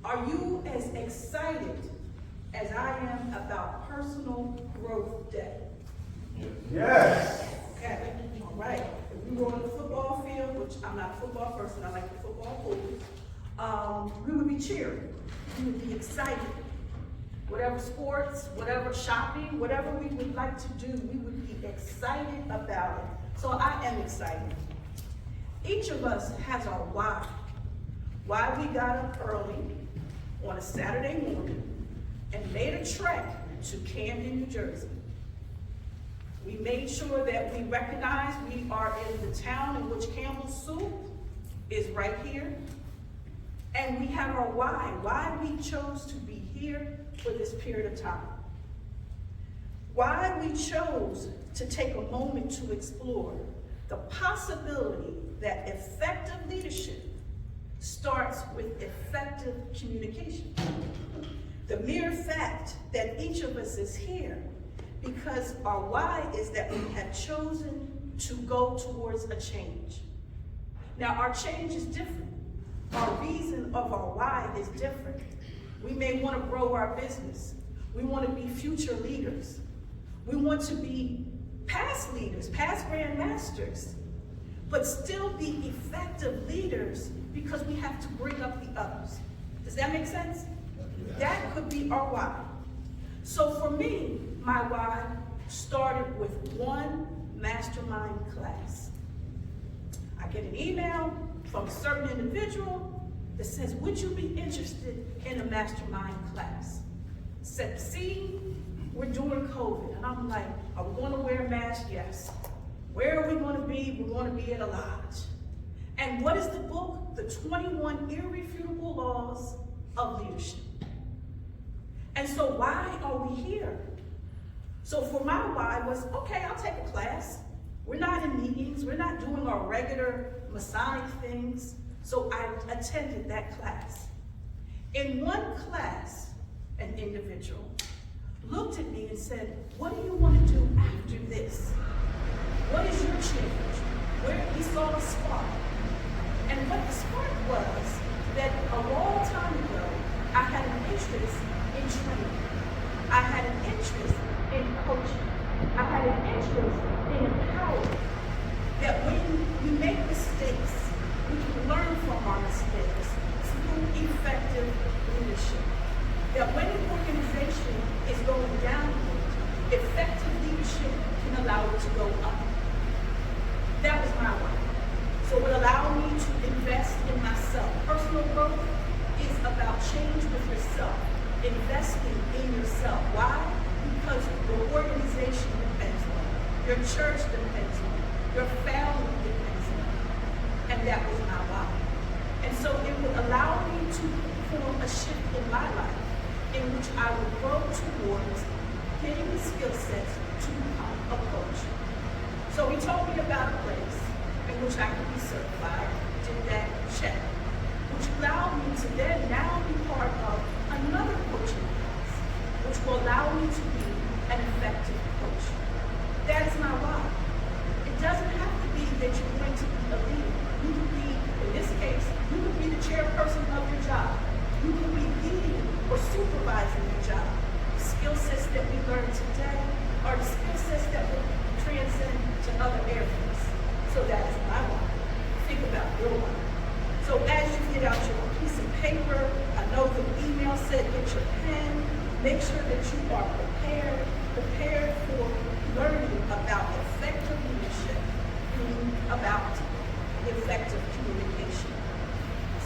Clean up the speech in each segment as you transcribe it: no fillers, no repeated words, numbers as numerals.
Are you as excited as I am about Personal Growth Day? Yes. Okay, all right. If we were on the football field, which I'm not a football person, I like the football pools, we would be cheering. We would be excited. Whatever sports, whatever shopping, whatever we would like to do, we would be excited about it. So I am excited. Each of us has our why. Why we got up early on a Saturday morning and made a trek to Camden, New Jersey. We made sure that we recognize we are in the town in which Campbell's Soup is right here. And we have our why we chose to be here for this period of time. Why we chose to take a moment to explore the possibility that effective leadership starts with effective communication. The mere fact that each of us is here because our why is that we have chosen to go towards a change. Now, our change is different. Our reason of our why is different. We may want to grow our business. We want to be future leaders. We want to be past leaders, past grandmasters, but still be effective leaders because we have to bring up the others. Does that make sense? That could be our why. So for me, my why started with one mastermind class. I get an email from a certain individual that says, would you be interested in a mastermind class? Said, see, we're doing COVID. And I'm like, are we going to wear masks? Yes. Where are we going to be? We're going to be at a lodge. And what is the book? The 21 Irrefutable Laws of Leadership. And so why are we here? So for my why was, okay, I'll take a class. We're not in meetings. We're not doing our regular Masonic things. So I attended that class. In one class, an individual looked at me and said, what do you want to do after this? What is your change? Where he saw a spark. And what the spark was, that a long time ago, I had an interest in training. I had an interest in coaching. I had an interest in empowerment. That when we make mistakes, we can learn from our mistakes through effective leadership. That when an organization is going downward, effective leadership can allow it to go up. That was my why. So it allowed me to invest in myself. Personal growth is about change with yourself, investing in yourself. Why? Because your organization depends on it. Your church depends on it. Your family depends on it. And that was my why. And so it would allow me to perform a shift in my life in which I would grow towards getting the skill sets to become a coach. So he told me about a place in which I could be certified, did that check, which allowed me to then now be part of another coaching class, which will allow me to be an effective coach. That is my why. It doesn't have to be that you're going to be a leader. You could be, in this case, you could be the chairperson of your job. You could be leading or supervising your job. The skill sets that we learn today are the skill sets that will transcend to other areas. So that is my why. Think about your why. So as you get out your piece of paper, I know the email said get your pen, make sure that you are prepared for learning about effective leadership, about effective communication.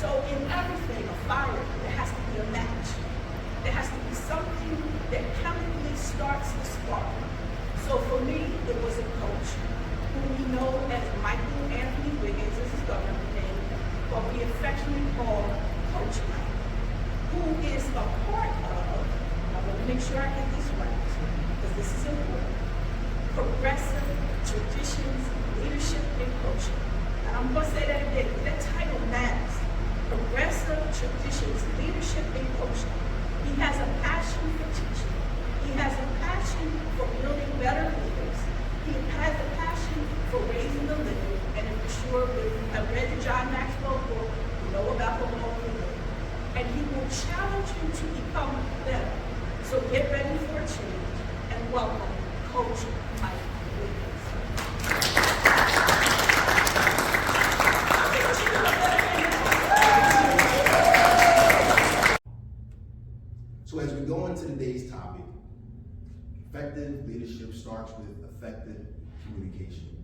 So in everything, a fire, there has to be a match. There has to be something that chemically starts the spark. So for me, it was a coach who we know as Michael Anthony Wiggins, this is government name, but we affectionately call Coach Mike, who is a part of, I want to make sure I get this right, because this is important, Progressive Traditions, Leadership, and Coaching. And I'm going to say that again, that title matters. Progressive Traditions, Leadership, and Coaching. He has a passion for teaching. He has a passion for building better leaders. He has a passion for raising the living. And if you're sure, I've read the John Maxwell book, you know about the law of the living. and he will challenge you to become better. So get ready for a change and welcome Coach Mike Williams. So as we go into today's topic, effective leadership starts with effective communication.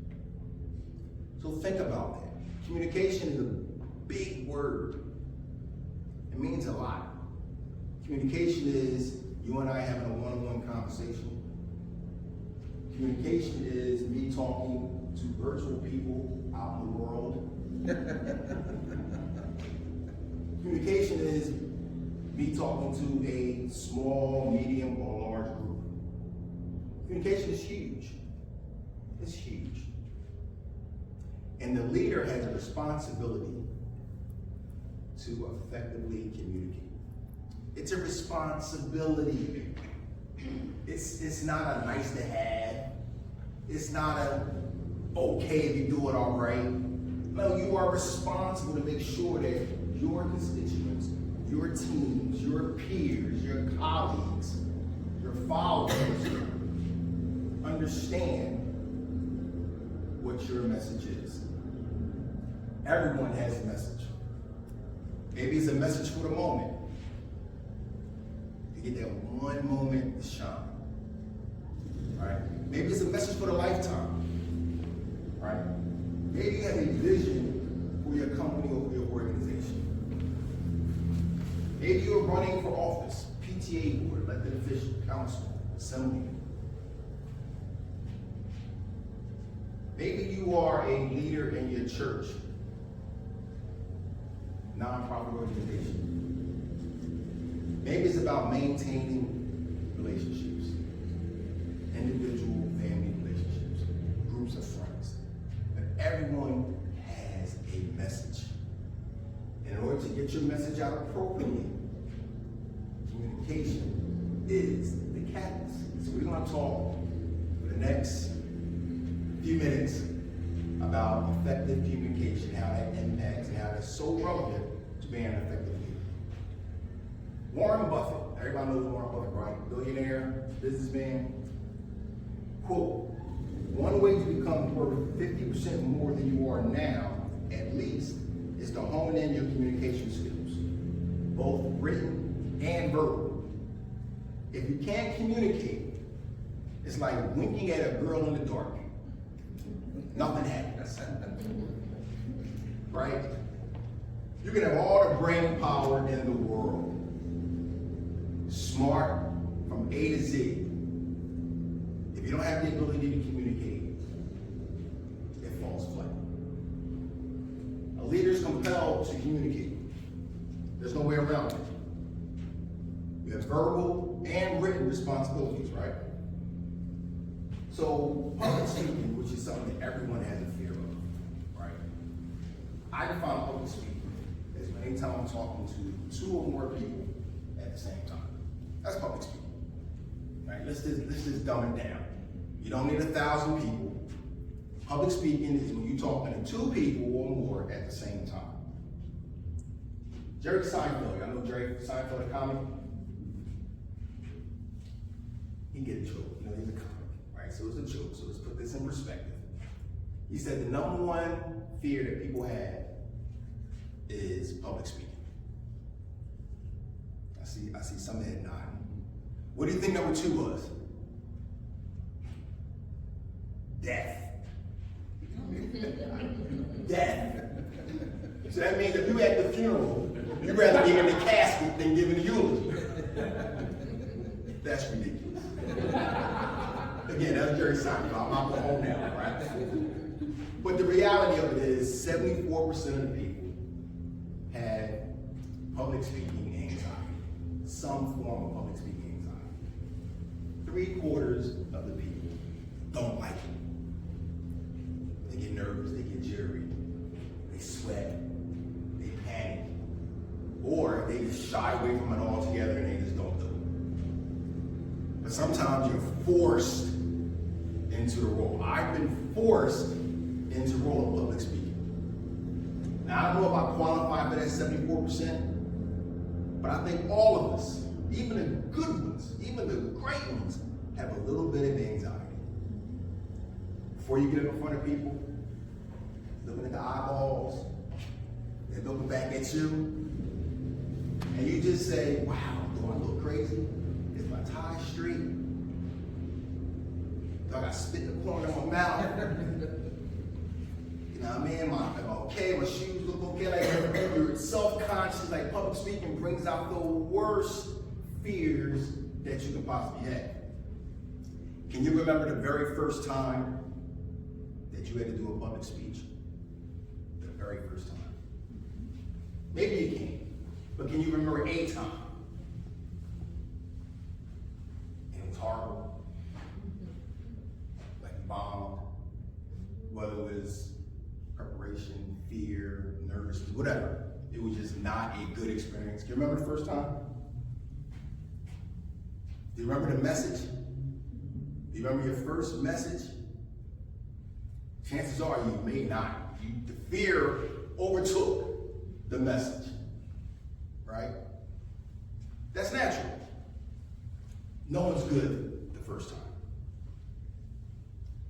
So think about that. Communication is a big word. It means a lot. Communication is you and I having a one-on-one conversation. Communication is me talking to virtual people out in the world. Communication is me talking to a small, medium, or large group. Communication is huge. It's huge. And the leader has a responsibility to effectively communicate. It's a responsibility. It's not a nice to have. It's not a okay if you do it all right. No, you are responsible to make sure that your constituents, your teams, your peers, your colleagues, your followers understand what your message is. Everyone has a message. Maybe it's a message for the moment. You get that one moment to shine. Right? Maybe it's a message for the lifetime. Right? Maybe you have a vision for your company or for your organization. Maybe you're running for office, PTA board, elected official, council, assembly. Maybe you are a leader in your church, nonprofit organization. Maybe it's about maintaining relationships, individual family relationships, groups of friends. But everyone has a message. In order to get your message out appropriately, communication is the catalyst. So we're going to talk for the next few minutes about effective communication, how that impacts and how that's so relevant to being an effective leader. Warren Buffett, everybody knows Warren Buffett, right? Billionaire, businessman. Quote, one way to become worth 50% more than you are now, at least, is to hone in your communication skills, both written and verbal. If you can't communicate, it's like winking at a girl in the dark. Nothing happens. Right? You can have all the brain power in the world. Smart from A to Z. If you don't have the ability to communicate, it falls flat. A leader is compelled to communicate. There's no way around it. You have verbal and written responsibilities, right? So, public speaking, which is something that everyone has a fear of, right? I define public speaking as anytime I'm talking to two or more people at the same time. That's public speaking, right? Let's just dumb it down. You don't need 1,000 people. Public speaking is when you're talking to two people or more at the same time. Jerry Seinfeld, I know Jerry Seinfeld, a comic. He get a joke, you know, he's a comic. Right, so it's a joke, so let's put this in perspective. He said the number one fear that people have is public speaking. I see some head nodding. What do you think number 2 was? Death. Death. So that means if you at the funeral, you'd rather give in the casket than give in the eulogy. That's ridiculous. Again, that's Jerry Seinfeld. I'm not going home now, right? But the reality of it is 74% of the people have public speaking anxiety, some form of public speaking anxiety. 3/4 of the people don't like it. They get nervous, they get jittery, they sweat, they panic, or they just shy away from it altogether and they just don't do it. But sometimes you're forced into the role. I've been forced into the role of public speaking. Now, I don't know if I qualify for that 74%, But I think all of us, even the good ones, even the great ones, have a little bit of anxiety. Before you get up in front of people, looking at the eyeballs, they're looking back at you, and you just say, wow, do I look crazy? Is my tie straight? Do I got spit in the corner of my mouth? You know what I mean? Am I okay? My shoes look okay? Like, you're self-conscious, like public speaking brings out the worst fears that you can possibly have. Can you remember the very first time that you had to do a public speech? The very first time. Maybe you can't, but can you remember a time? And it was horrible. Like bombed, whether it was preparation, fear, nervousness, whatever. It was just not a good experience. Do you remember the first time? Do you remember the message? Do you remember your first message? Chances are you may not. The fear overtook the message, right? That's natural. No one's good the first time.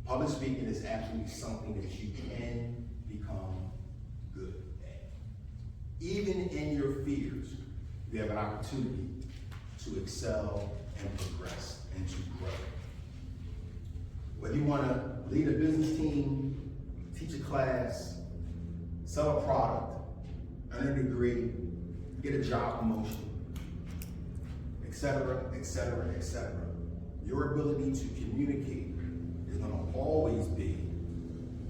Public speaking is actually something that you can become good at. Even in your fears, you have an opportunity to excel and progress and to grow. Whether you want to lead a business team, teach a class, sell a product, earn a degree, get a job promotion, etc., etc., etc. Your ability to communicate is going to always be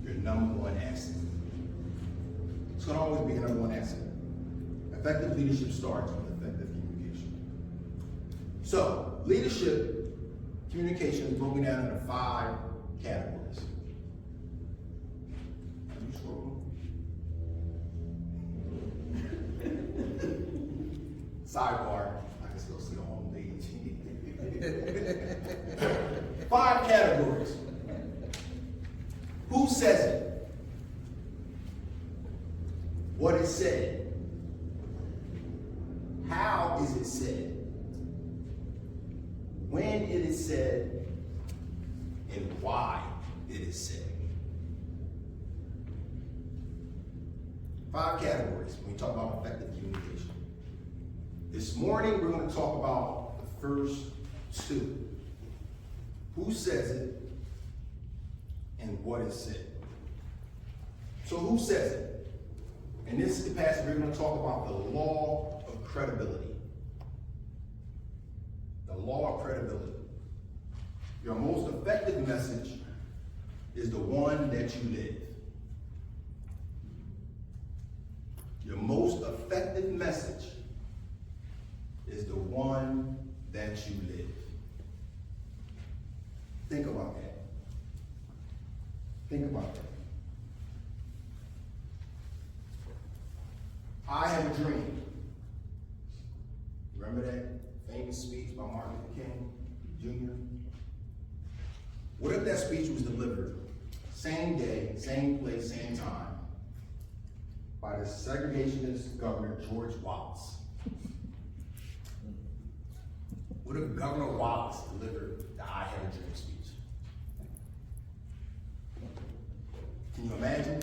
your number one asset. It's going to always be your number one asset. Effective leadership starts with effective communication. So, leadership communication is broken down into 5 categories. Are you scrolling? Sidebar, I can still see the home page. 5 categories. Who says it? What is said? How is it said? When it is said, and why it is said. 5 categories when we talk about effective communication. This morning, we're going to talk about the first 2. Who says it, and what is said. So who says it? In this passage, we're going to talk about the law of credibility. The law of credibility. Your most effective message is the one that you live. Your most effective message is the one that you live. Think about that. Think about that. I have a dream. Remember that famous speech by Martin Luther King Jr.? What if that speech was delivered same day, same place, same time by the segregationist governor George Wallace? What if Governor Wallace delivered the I Have a Dream speech? Can you imagine?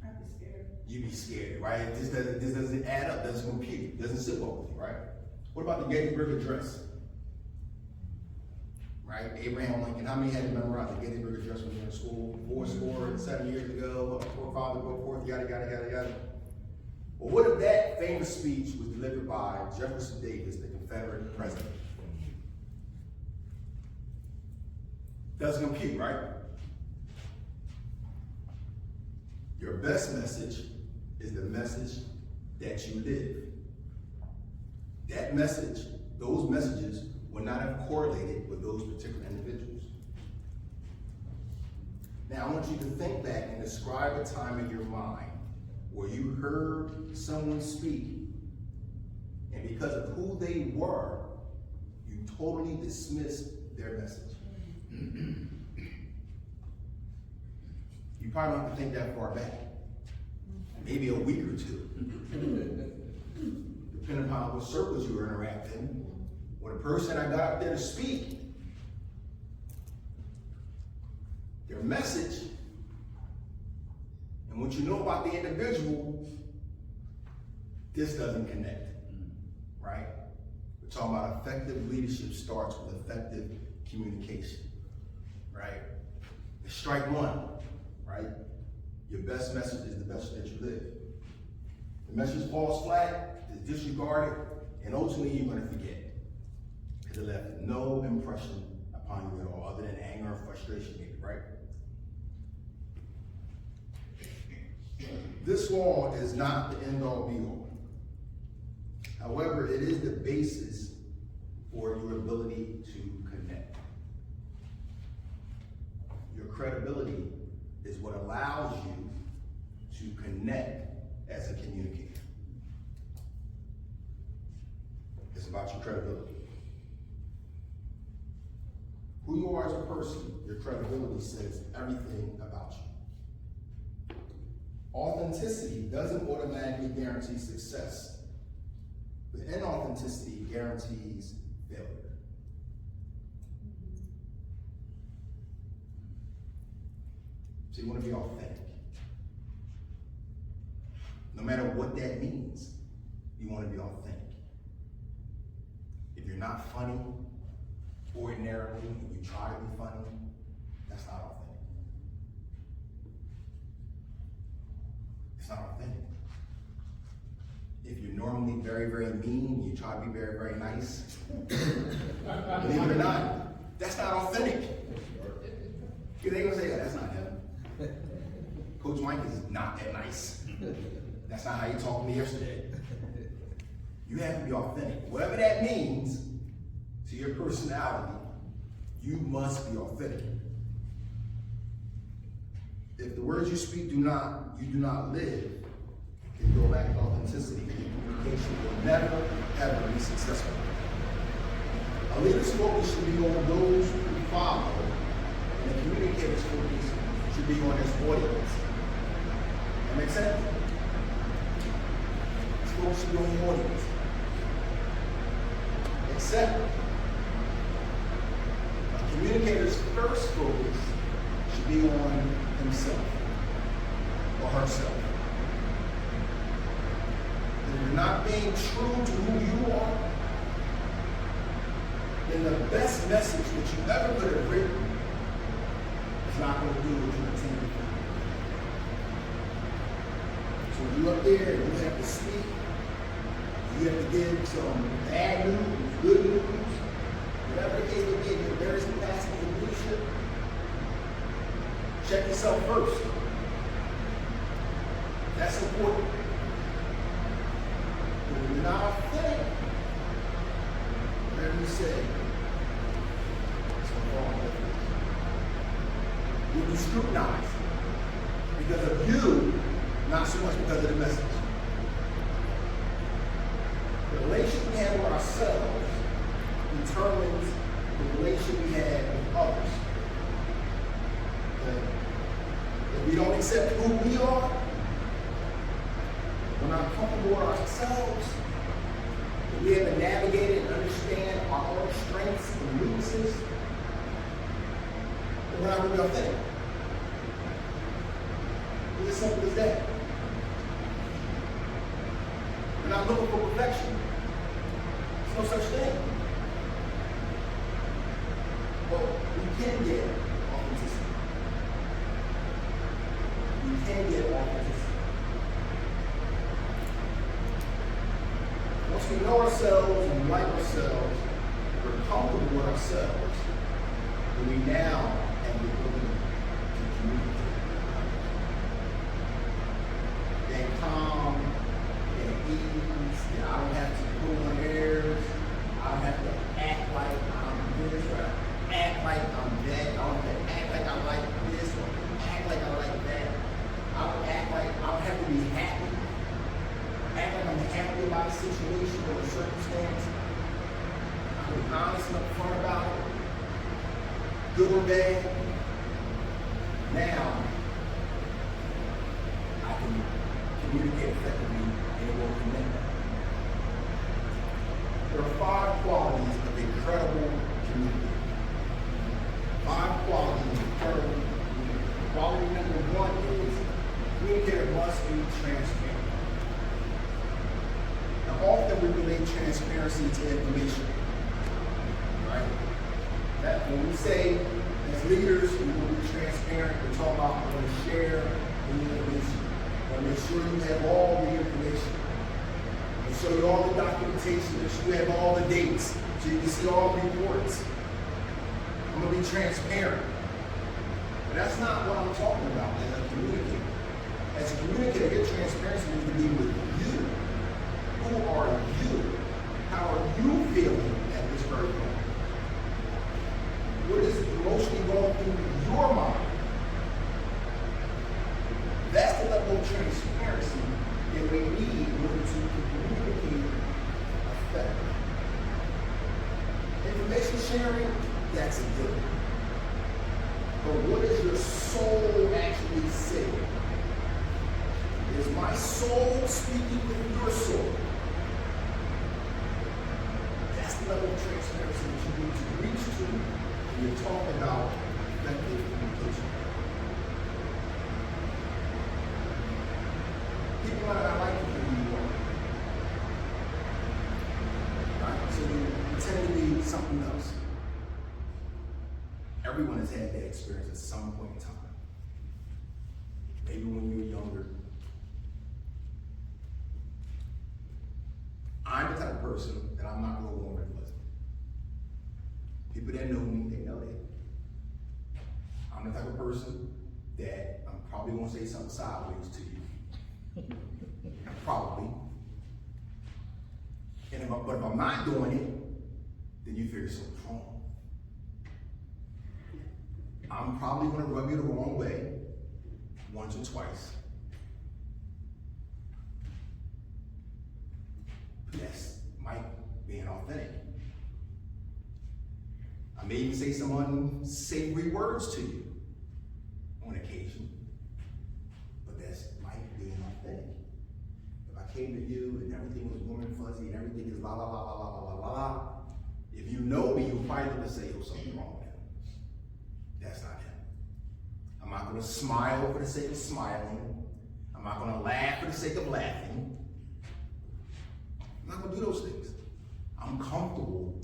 I'd be scared. You'd be scared, right? This doesn't add up, doesn't compute, doesn't sit well with you, right? What about the Gettysburg Address? Right? Abraham Lincoln, how many had to memorize the Gettysburg Address when you were in school? 407 years ago, forefather, go forth, yada, yada, yada, yada. Well, what if that famous speech was delivered by Jefferson Davis, the Confederate president? Doesn't compute, right? Your best message is the message that you live. That message, those messages would not have correlated with those particular individuals. Now, I want you to think back and describe a time in your mind where you heard someone speak, and because of who they were, you totally dismissed their message. You probably don't have to think that far back. Maybe a week or 2. depending upon what circles you interact in, when a person I got up there to speak, their message, and what you know about the individual, this doesn't connect, right? We're talking about effective leadership starts with effective communication, right? It's strike one, right? Your best message is the message that you live. The message falls flat, is disregarded, and ultimately you're going to forget. Because it left no impression upon you at all, other than anger and frustration, maybe, right? This law is not the end-all be-all. However, it is the basis for your ability to connect. Your credibility is what allows you to connect as a communicator. It's about your credibility. Who you are as a person, your credibility says everything about you. Authenticity doesn't automatically guarantee success, but inauthenticity guarantees failure. So you want to be authentic. No matter what that means, you want to be authentic. If you're not funny, ordinarily, and you try to be funny, that's not authentic. It's not authentic. If you're normally very, very mean, you try to be very, very nice, believe it or not, that's not authentic. You're gonna say, that's not him. Coach Mike is not that nice. That's not how you talked to me yesterday. You have to be authentic. Whatever that means to your personality, you must be authentic. If the words you speak you do not live, then your lack of authenticity and communication will never, ever be successful. A leader's focus should be on those who follow, and the communicator's focus should be on his audience. That make sense? His focus should be on the audience. Except, a communicator's first focus should be on himself or herself. If you're not being true to who you are, then the best message that you ever could have written is not going to do what you intended. So when you're up there and you have to speak, you have to give some bad news, good news, whatever the case may be in your various capacities of leadership, check yourself first. That's important. When you're not authentic, whatever you say, it's going to fall with you. You'll be scrutinized because of you, not so much because of the message. The relationship we have with ourselves determines the relationship we have with others. Okay? If we don't accept who we are, we're not comfortable with ourselves, if we haven't navigated and understand our own strengths and weaknesses, then we're not really authentic. It's as simple as that. We're not looking for perfection. There's no such thing. But we can get authenticity. We can get authenticity. Once we know ourselves and like ourselves, we're comfortable with ourselves, then we now have the ability to communicate. That calm, that ease, that I don't have to pull on airs, I don't have to act like I'm this, or act like I'm that, I don't have to act like I like this, or act like I like that. I don't have to be happy. Act like I'm happy about a situation or a circumstance. I can be honest and upfront about it, good or bad. Now, I can communicate effectively and it will connect. be transparent. Now, often we relate transparency to information, right? That when we say, as leaders, we will be transparent, we're talking about we want to share the information. We want to make sure you have all the information. And show you all the documentation, make sure you have all the dates, so you can see all the reports. I'm going to be transparent. But that's not what I'm talking about as a communicator. As a communicator, your transparency needs to be with you. Who are you? How are you feeling at this very moment? What is emotionally going through your mind? That's the level of transparency that we need in order to communicate effectively. Information sharing, that's a good one. But what does your soul actually say? Is my soul speaking with your soul? That's the level of transparency that you need to reach to when you're talking about effective communication. People might not like you who you are. Right? So you tend to be something else. Everyone has had that experience at some point in time. Maybe when you were younger. I'm the type of person that I'm not real warm and fuzzy. People that know me, they know that. I'm the type of person that I'm probably gonna say something sideways to you. Probably. And but if I'm not doing it, then you figure something's wrong. I'm probably going to rub you the wrong way once or twice. That's Mike being authentic. I may even say some unsavory words to you on occasion, but that's Mike being authentic. If I came to you and everything was warm and fuzzy and everything is la la la la la la la la, if you know me, you'll probably look to say, oh, something wrong with him. That's not him. I'm not going to smile for the sake of smiling. I'm not going to laugh for the sake of laughing. I'm not going to do those things. I'm comfortable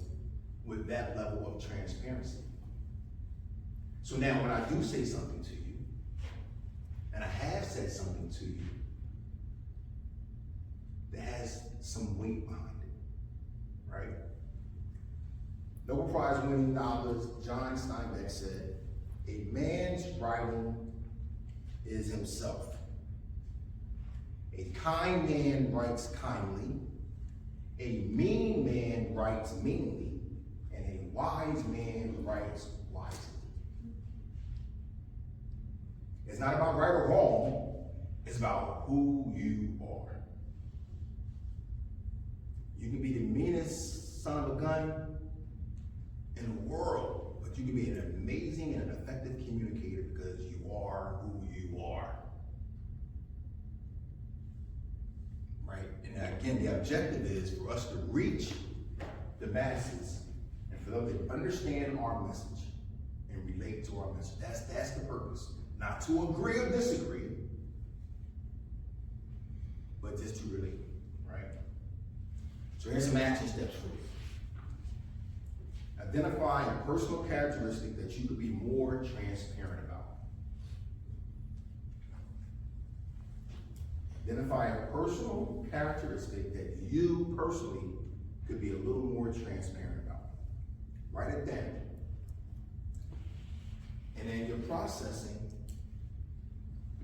with that level of transparency. So now when I do say something to you, and I have said something to you that has some weight behind it, right? Nobel Prize winning novelist John Steinbeck said, a man's writing is himself. A kind man writes kindly, a mean man writes meanly, and a wise man writes wisely. It's not about right or wrong, it's about who you are. You can be the meanest son of a gun in the world, but you can be an amazing and an effective communicator because you are who you are. Right? And again, the objective is for us to reach the masses and for them to understand our message and relate to our message. That's the purpose. Not to agree or disagree, but just to relate, right? So here's some action steps for you. Identify a personal characteristic that you could be more transparent about. Identify a personal characteristic that you personally could be a little more transparent about. Write it down. And then you're processing.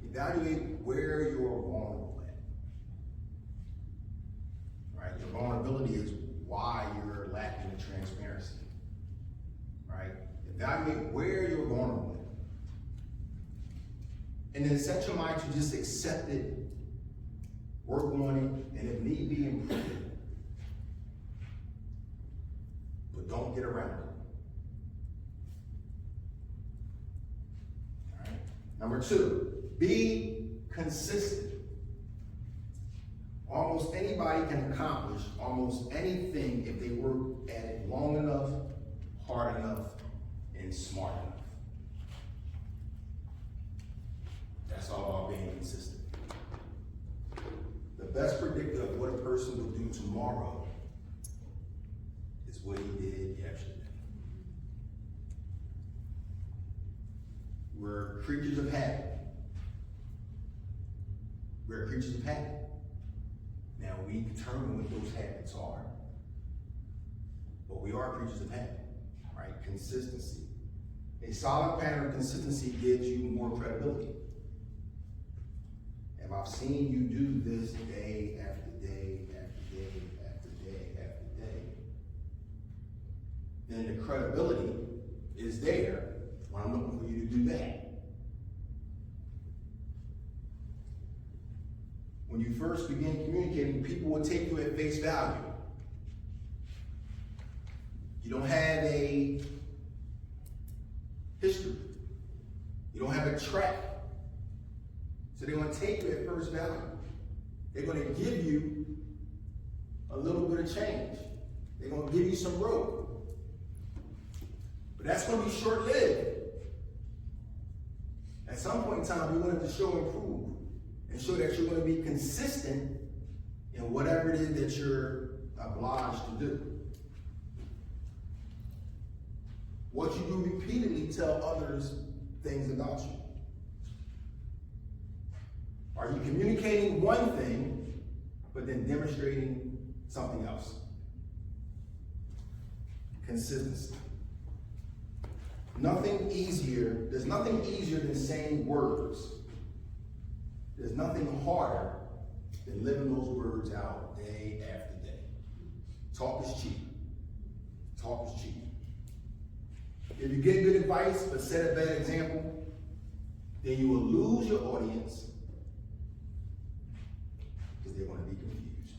Evaluate where you're vulnerable at. Right? Your vulnerability is why you're lacking in transparency. Right? Evaluate where you're vulnerable at. And then set your mind to just accept it, work on it, and if need be, improve it. But don't get around it. All right? Number 2. Be consistent. Almost anybody can accomplish almost anything if they work at it long enough, hard enough, and smart enough. That's all about being consistent. best predictor of what a person will do tomorrow is what he did yesterday. We're creatures of habit. We're creatures of habit. Now, we determine what those habits are, but we are creatures of habit, right? Consistency. A solid pattern of consistency gives you more credibility. If I've seen you do this day after day after day after day after day, then the credibility is there when I'm looking for you to do that. When you first begin communicating, people will take you at face value. You don't have a history. You don't have a track. So they're going to take you at first value. They're going to give you a little bit of change. They're going to give you some rope. But that's going to be short-lived. At some point in time, you want to show and prove and show that you're going to be consistent in whatever it is that you're obliged to do. What you do repeatedly tell others things about you. Are you communicating one thing, but then demonstrating something else? Consistency. There's nothing easier than saying words. There's nothing harder than living those words out day after day. Talk is cheap. Talk is cheap. If you get good advice but set a bad example, then you will lose your audience because they're going to be confused.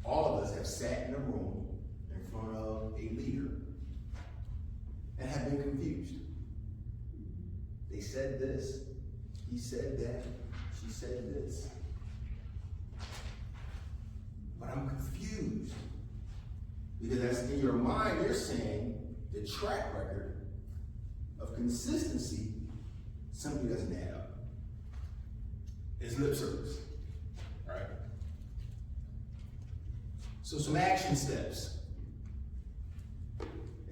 All of us have sat in a room in front of a leader and have been confused. They said this, he said that, she said this. But I'm confused. Because that's in your mind, you're saying the track record of consistency simply doesn't add up. It's lip service, right? So some action steps.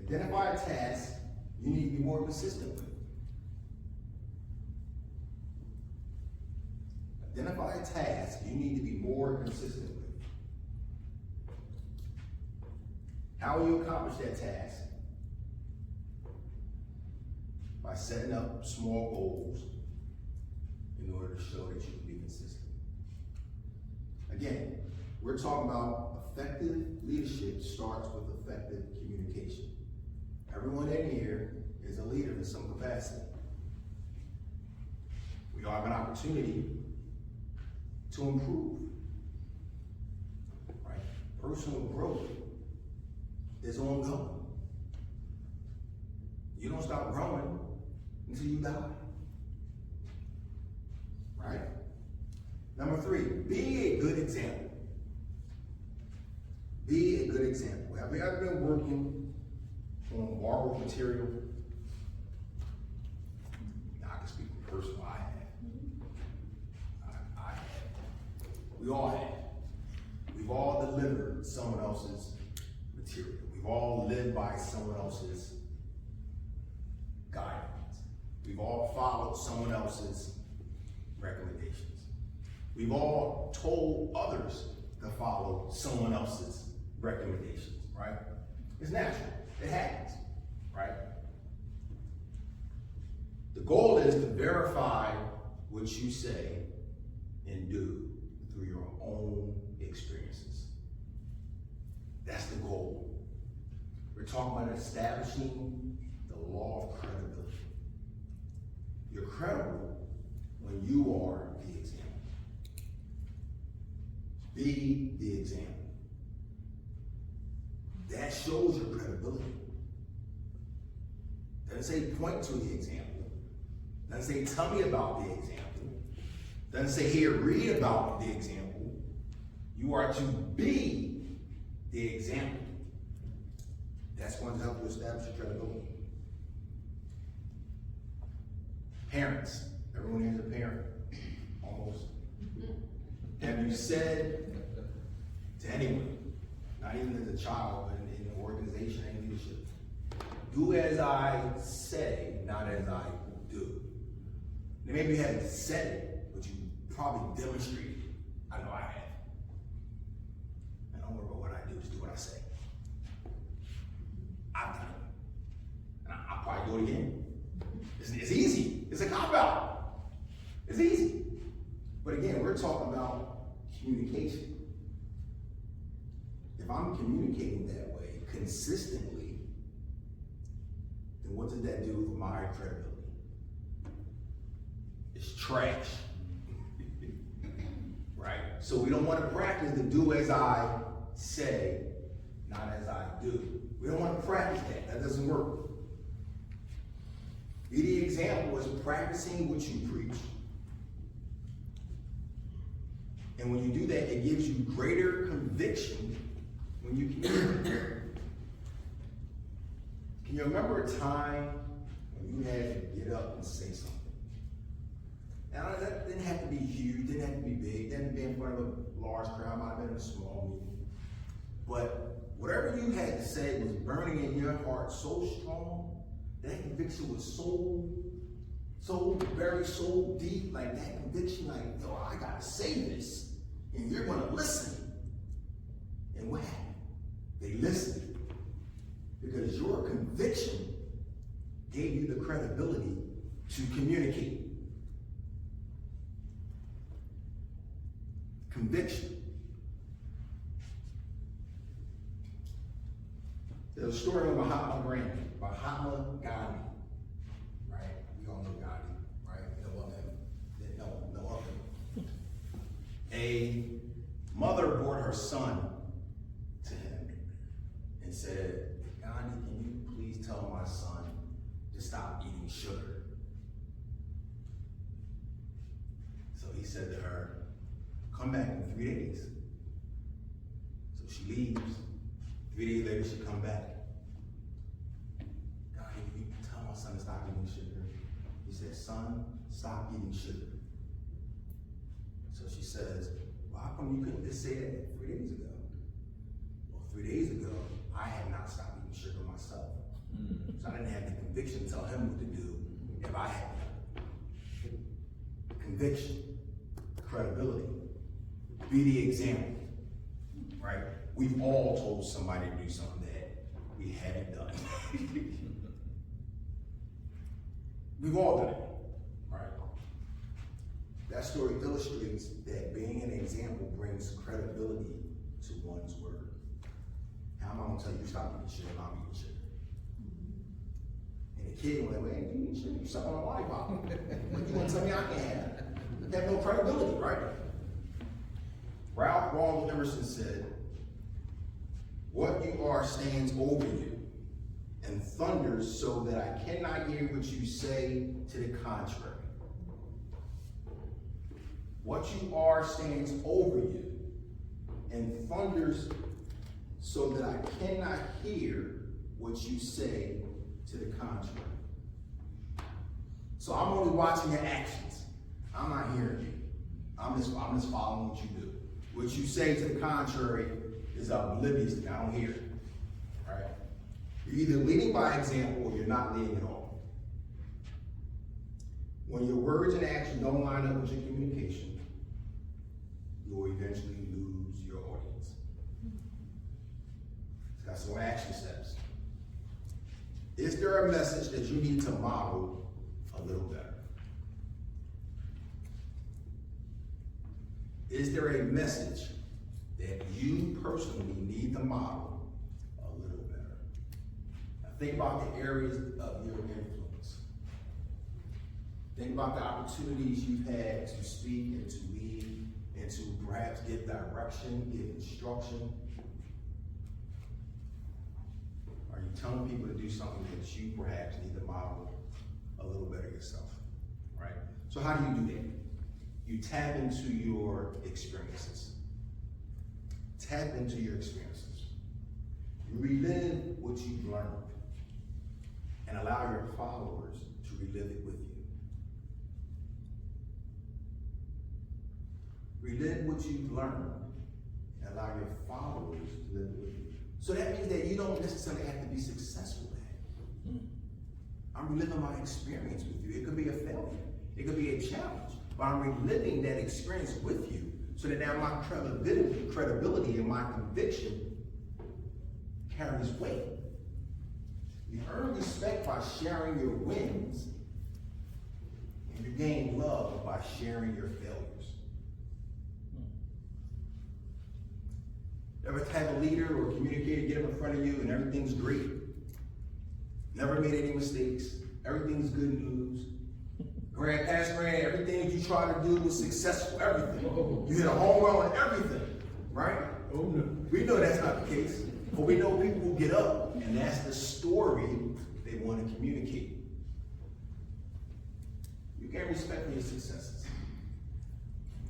Identify a task you need to be more consistent with. Identify a task you need to be more consistent with. How will you accomplish that task? By setting up small goals in order to show that you can be consistent. Again, we're talking about effective leadership starts with effective communication. Everyone in here is a leader in some capacity. We all have an opportunity to improve, right? Personal growth is ongoing. You don't stop growing until you die, right? Number 3, be a good example. Be a good example. Have you ever been working on borrowed material? I can speak from personal, I have. We all have. We've all delivered someone else's material. We've all lived by someone else's guidelines. We've all followed someone else's recommendations. We've all told others to follow someone else's recommendations, right? It's natural. It happens, right? The goal is to verify what you say and do through your own experiences. That's the goal. We're talking about establishing the law of credibility. You're credible when you are the example. Be the example. That shows your credibility. Doesn't say point to the example. Doesn't say tell me about the example. Doesn't say here read about the example. You are to be the example. That's going to help you establish your credibility. Parents, everyone here is a parent. almost? Have you said to anyone, not even as a child, but in an organization and leadership, do as I say, not as I do? Now, maybe you haven't said it, but you probably demonstrated it. I know I have. And don't worry about what I do, just do what I say. I've done it. And I'll probably do it again. It's easy. It's a cop-out. It's easy. But again, we're talking about communication. If I'm communicating that way consistently, then what does that do for my credibility? It's trash. Right? So we don't want to practice the do as I say, not as I do. We don't want to practice that. That doesn't work. Be the example is practicing what you preach. And when you do that, it gives you greater conviction when you communicate. Can you remember a time when you had to get up and say something? Now, that didn't have to be huge, didn't have to be big, didn't have to be in front of a large crowd, might have been in a small meeting. But whatever you had to say was burning in your heart so strong, that conviction was so deep, like that conviction, like, yo, I gotta say this, and you're gonna listen. And what happened? They listened. Because your conviction gave you the credibility to communicate. Conviction. There's a story of Mahatma Gandhi, right? We all know Gandhi, right? Know of him. Didn't know of him. A mother brought her son to him and said, Gandhi, can you please tell my son to stop eating sugar? So he said to her, come back in 3 days. So she leaves. 3 days later, she come back. God, can you tell my son to stop eating sugar? He said, son, stop eating sugar. So she says, well, how come you couldn't just say that 3 days ago? Well, 3 days ago, I had not stopped eating sugar myself. So I didn't have the conviction to tell him what to do if I had. Conviction, credibility. Be the example, right? We've all told somebody to do something that we haven't done. We've all done it, right? That story illustrates that being an example brings credibility to one's word. How am I gonna tell you to stop eating sugar and I'm eating sugar? And the kid went, wait, you eat sugar, you suck on a lollipop. What you wanna tell me I can't have? You have no credibility, right? Ralph Waldo Emerson said, what you are stands over you and thunders so that I cannot hear what you say to the contrary. What you are stands over you and thunders so that I cannot hear what you say to the contrary. So I'm only watching your actions. I'm not hearing you. I'm just following what you do. What you say to the contrary is oblivious to me. I don't hear it. Right? You're either leading by example or you're not leading at all. When your words and actions don't line up with your communication, you will eventually lose your audience. It's got some action steps. Is there a message that you need to model a little better? Is there a message that you personally need to model a little better? Now think about the areas of your influence. Think about the opportunities you've had to speak and to lead and to perhaps give direction, give instruction. Are you telling people to do something that you perhaps need to model a little better yourself, right? So how do you do that? You tap into your experiences. Tap into your experiences. You relive what you've learned and allow your followers to relive it with you. Relive what you've learned and allow your followers to live with you. So that means that you don't necessarily have to be successful at it. I'm reliving my experience with you. It could be a failure. It could be a challenge. But I'm reliving that experience with you so that now my credibility and my conviction carries weight. You earn respect by sharing your wins, and you gain love by sharing your failures. Ever have a leader or communicator get up in front of you and everything's great? Never made any mistakes. Everything's good news. Past grand, everything that you try to do was successful, everything. You hit a home run on everything, right? Oh, no. We know that's not the case, but we know people who get up and that's the story they want to communicate. You gain respect for your successes.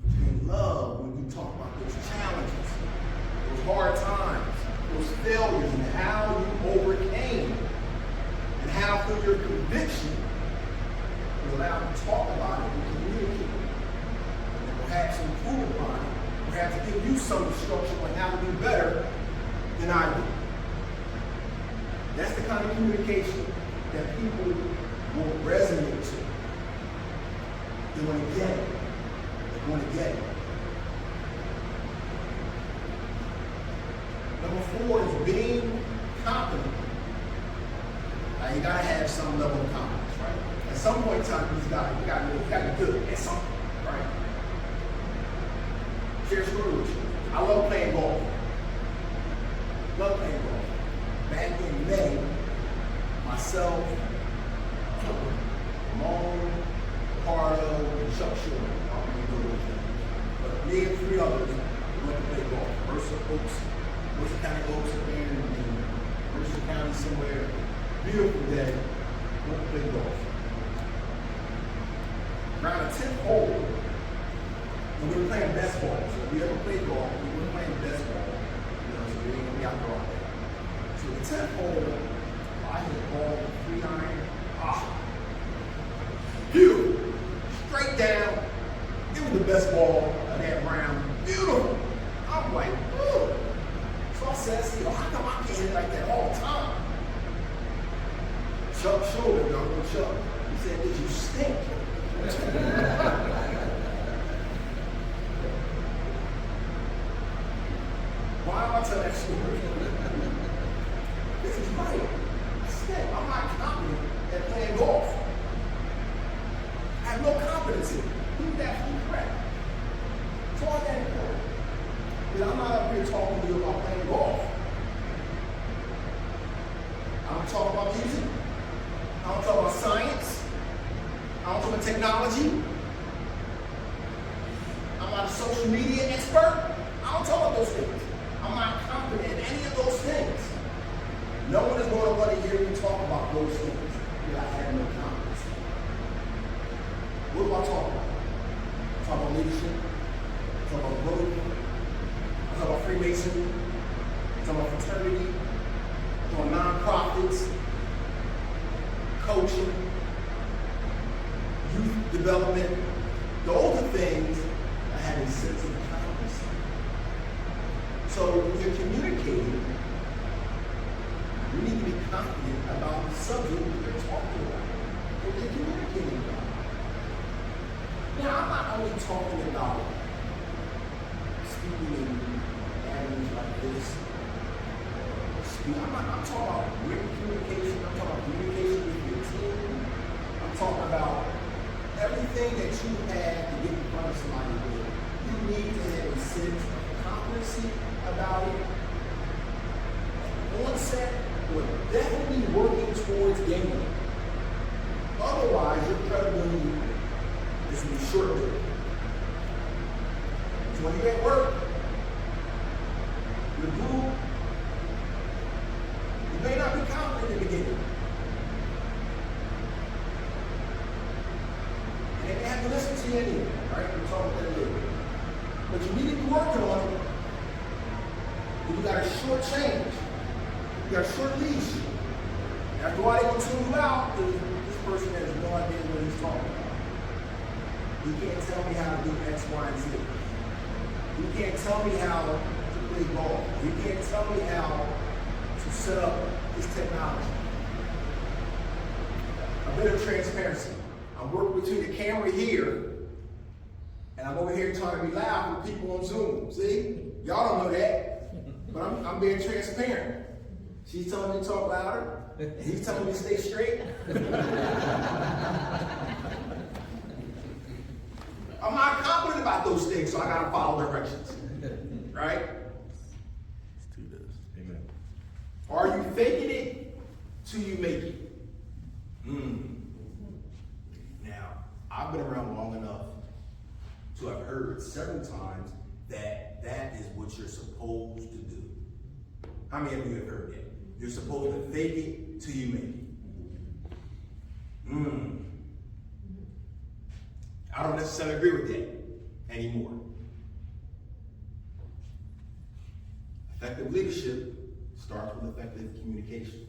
You gain love when you talk about those challenges, those hard times, those failures, and how you overcame, and how through your conviction you allowed to talk about it and communicate it, and perhaps improve upon it, perhaps give you some instruction on how to do better than I do. That's the kind of communication that people will resonate to. They want to get it. They want to get it. Number 4 is being confident. Now you gotta have some level of confidence, right? At some point in time, you gotta be good at something, right? Share a story with you. I love playing golf. Love playing golf. Back in May, myself, Ramon, Ricardo, and Chuck Shore, I don't really know those names, but me and 3 others went to play golf. Mercer County Oaks up there in Mercer County somewhere. Beautiful day. Went to play golf. Around the 10th hole, and we were playing best ball. So if you ever played golf, we were playing best ball. So we ain't gonna be out there all day. So the 10th hole, I hit the ball with 3 iron. Beautiful. Straight down. It was the best ball of that round. Beautiful. I'm like, ooh. So I said, how come I can't hit like that all the time? Chuck showed it, Uncle Chuck. He said, did you stink? Why am I telling that story? This is right. I stink. I'm not confident at playing golf. I have no confidence in it. He's absolutely correct. So why that important? Because I'm not up here talking to you about playing golf. I don't talk about music. I don't talk about science. I don't talk about technology. I'm not a social media expert. I don't talk about those things. I'm not confident in any of those things. No one is going to want to hear me talk about those things because I have no confidence. What do I talk about? I talk about leadership. I talk about growth. I talk about Freemasonry. I talk about fraternity. I talk about nonprofits. Coaching, youth development, those are things that have a sense of accomplishment. So when you're communicating, you need to be confident about the subject you're talking about, what you're communicating about. Now, I'm not only talking about speaking in language like this. I'm talking about written communication. I'm talking about communication with your team. I'm talking about everything that you have to get in front of somebody with. You need to have a sense of competency about it. On set, we're definitely working towards gaining it. Otherwise, your credibility is going to be short-lived. So when you're at work, your group, you may not be confident in the beginning. And they may have to listen to you anyway, right? We'll talk about that later. But you need to be working on it. You got a short change. You got a short leash. After a while, they will tune you out because this person has no idea what he's talking about. You can't tell me how to do X, Y, and Z. You can't tell me how to play ball. You can't tell me how to set up this technology. A bit of transparency. I'm working between the camera here, and I'm over here trying to be loud with people on Zoom. See? Y'all don't know that, but I'm being transparent. She's telling me to talk louder, and he's telling me to stay straight. I'm not confident about those things, so I gotta follow directions. Right? Let's do this. Amen. Are you faking it till you make it? Now, I've been around long enough to have heard several times that that is what you're supposed to do. How many of you have heard that? You're supposed to fake it till you make it. I don't necessarily agree with that anymore. Effective leadership starts with effective communication.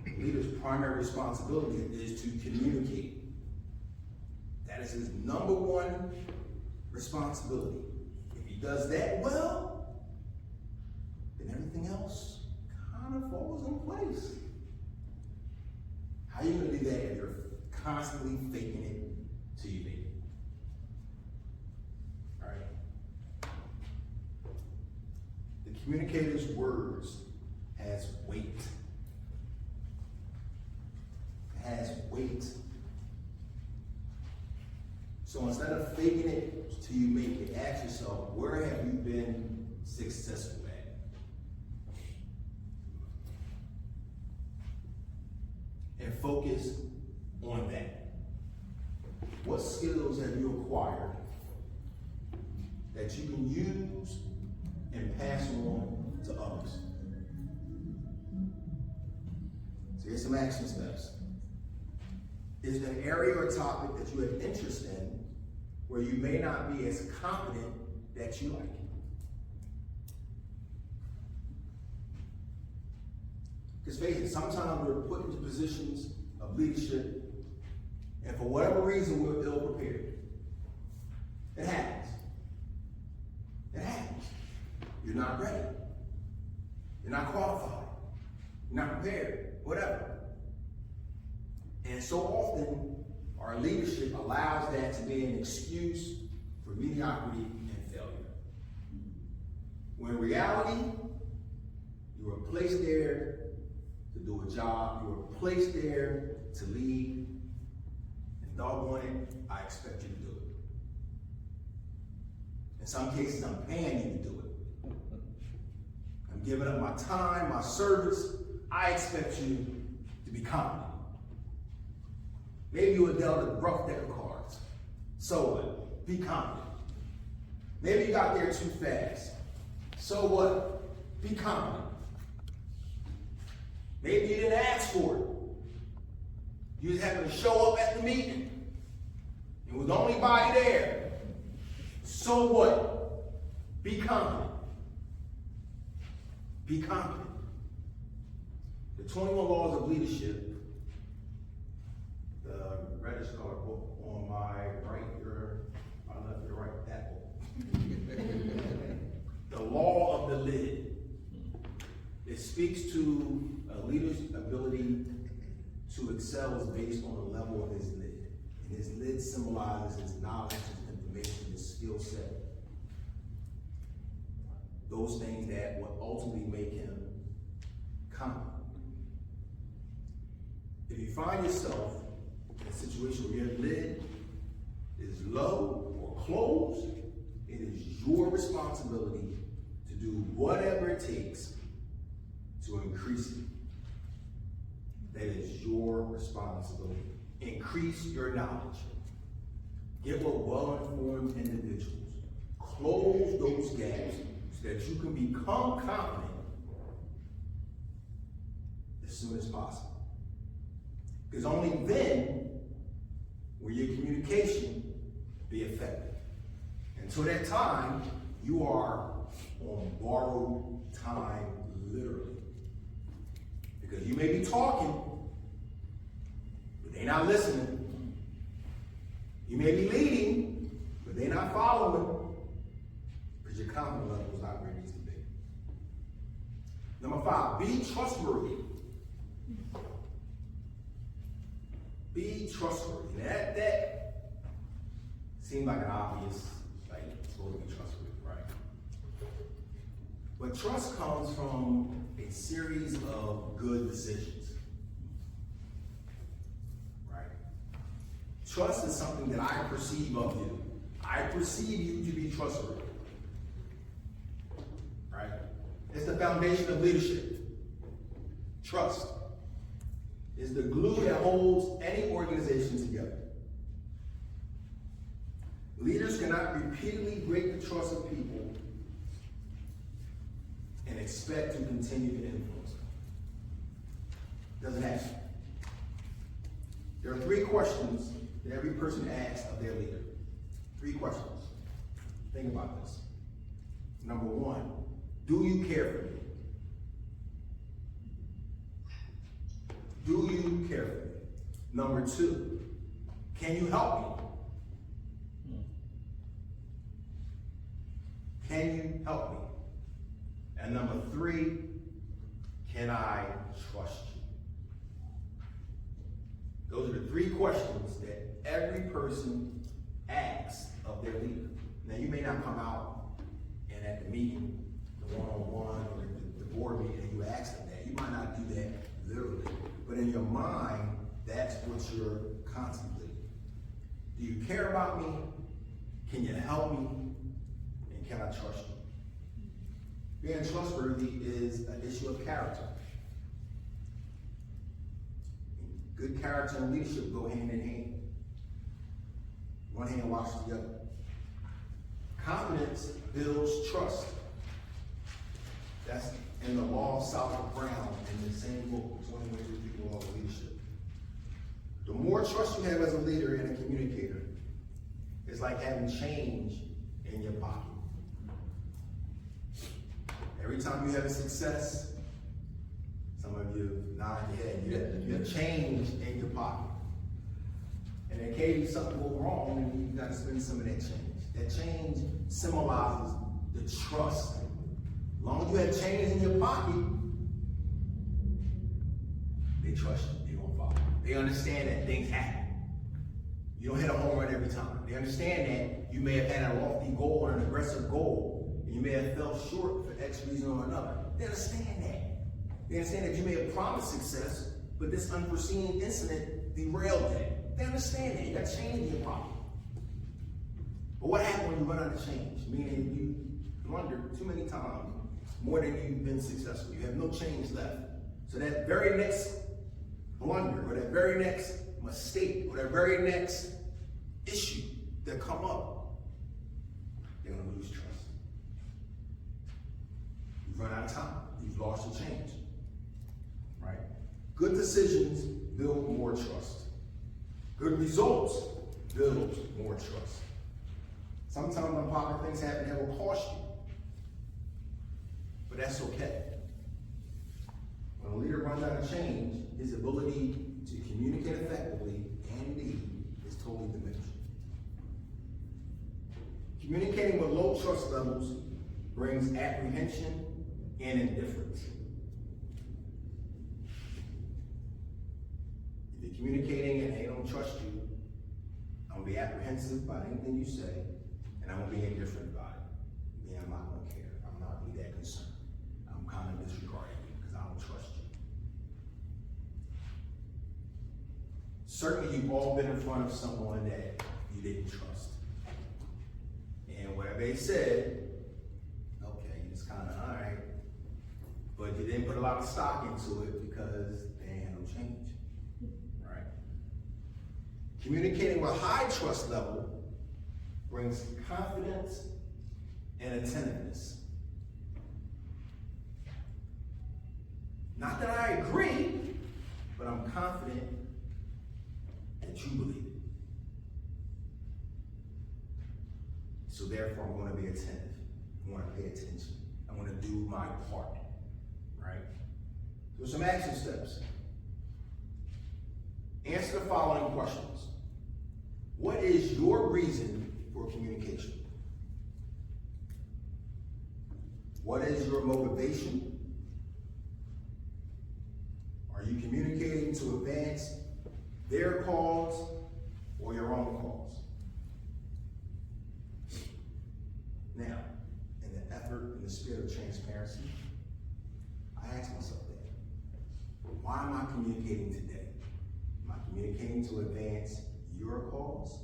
The leader's primary responsibility is to communicate. That is his number one responsibility. If he does that well, then everything else kind of falls in place. How are you going to do that if you're constantly faking it till you make it? All right. The communicator's words has weight. It has weight. So instead of faking it till you make it, ask yourself, where have you been successful at? And focus on that. What skills have you acquired that you can use and pass on to others? So here's some action steps. Is there an area or topic that you have interest in where you may not be as confident that you like? Because face it, sometimes we're put into positions of leadership, and for whatever reason, we're ill prepared. It happens. It happens. You're not ready. You're not qualified. You're not prepared. Whatever. And so often, our leadership allows that to be an excuse for mediocrity and failure. When in reality, you were placed there to do a job. You were placed there to lead. And doggone it, I expect you to do it. In some cases, I'm paying you to do it. I'm giving up my time, my service. I expect you to be confident. Maybe you were dealt a rough deck of cards. So what? Be confident. Maybe you got there too fast. So what? Be confident. Maybe you didn't ask for it. You just happened to show up at the meeting. It was the only body there. So what? Be confident. Be confident. The 21 Laws of Leadership, the reddish colored book on my right, my left, your right, that book. The Law of the Lid. It speaks to a leader's ability to excel is based on the level of his lid. And his lid symbolizes his knowledge, his information, his skill set. Those things that would ultimately make him confident. If you find yourself in a situation where your lid is low or closed, it is your responsibility to do whatever it takes to increase it. That is your responsibility. Increase your knowledge. Get with well-informed individuals. Close those gaps so that you can become confident as soon as possible. Because only then will your communication be effective. Until that time, you are on borrowed time, literally. Because you may be talking, but they're not listening. You may be leading, but they're not following. your confidence level is not where it needs to be. Number 5, be trustworthy. Be trustworthy. Now that seems like an obvious, like, it's supposed to be trustworthy, right? But trust comes from a series of good decisions, right? Trust is something that I perceive of you. I perceive you to be trustworthy, right? It's the foundation of leadership. Trust is the glue that holds any organization together. Leaders cannot repeatedly break the trust of people and expect to continue to influence them. Doesn't happen. There are 3 questions that every person asks of their leader. 3 questions. Think about this. Number 1, do you care for me? Do you care for me? Number 2, can you help me? Can you help me? And number 3, can I trust you? Those are the 3 questions that every person asks of their leader. Now, you may not come out and at the meeting, the one-on-one or the board meeting, and you ask them that. You might not do that literally, but in your mind, that's what you're contemplating. Do you care about me? Can you help me? And can I trust you? Being trustworthy is an issue of character. Good character and leadership go hand in hand. One hand washes the other. Confidence builds trust. That's in the law of Southwood Brown in the same book, 20 Ways to People Law of Leadership. The more trust you have as a leader and a communicator, it's like having change in your pocket. Every time you have a success, some of you nod your head, you have change in your pocket. And in case something goes wrong, and you got to spend some of that change. That change symbolizes the trust. As long as you have change in your pocket, they trust you, they're gonna follow. They understand that things happen. You don't hit a home run every time. They understand that you may have had a lofty goal or an aggressive goal, and you may have fell short for X reason or another. They understand that. They understand that you may have promised success, but this unforeseen incident derailed that. They understand that. You got change in your pocket. But what happens when you run out of change? Meaning you blundered too many times, more than you've been successful. You have no change left. So that very next blunder, or that very next mistake, or that very next issue that come up, they're gonna lose trust. You've run out of time. You've lost your change. Right? Good decisions build more trust. Good results build more trust. Sometimes unpopular things happen that will cost you. But that's okay. When a leader runs out of change, his ability to communicate effectively and lead is totally diminished. Communicating with low trust levels brings apprehension and indifference. If you're communicating and they don't trust you, I'm gonna be apprehensive about anything you say, and I'm gonna be indifferent about it. Yeah, I'm not gonna care. I'm not gonna be that concerned. I'm kind of disregarding you because I don't trust you. Certainly, you've all been in front of someone that you didn't trust. And whatever they said, okay, you just kind of, all right. But you didn't put a lot of stock into it because they ain't had no change, right? Communicating with a high trust level brings confidence and attentiveness. Not that I agree, but I'm confident that you believe it. So therefore, I'm going to be attentive. I want to pay attention. I want to do my part, right? So some action steps. Answer the following questions. What is your reason for communication? What is your motivation? Are you communicating to advance their cause or your own cause? Now, in the effort, in the spirit of transparency, I ask myself that. Why am I communicating today? Am I communicating to advance your cause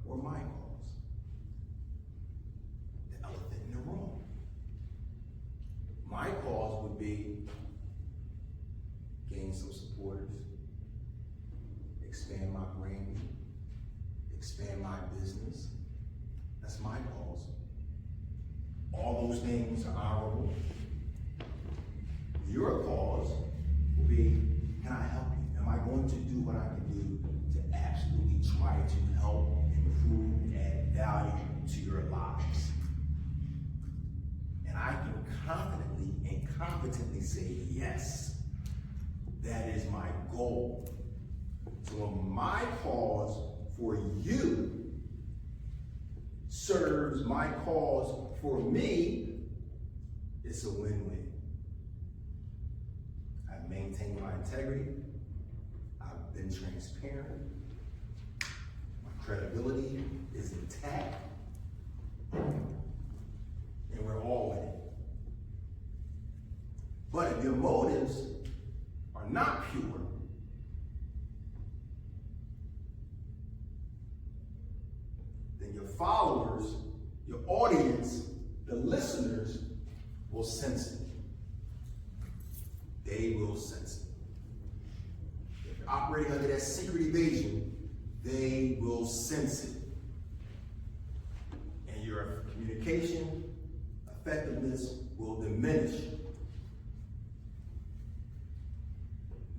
or my cause? The elephant in the room. My cause would be gain some supporters, expand my brand, expand my business. That's my cause. All those things are honorable. Your cause will be, can I help you? Am I going to do what I can do to absolutely try to help, improve, and add value to your lives? And I can confidently and competently say, yes, that is my goal. So when my cause for you serves my cause for me, it's a win-win. I've maintained my integrity. I've been transparent. My credibility is intact. And we're all winning. But if your motives are not pure, then your followers, your audience, the listeners will sense it. They will sense it. If you're operating under that secret evasion, they will sense it. And your communication effectiveness will diminish.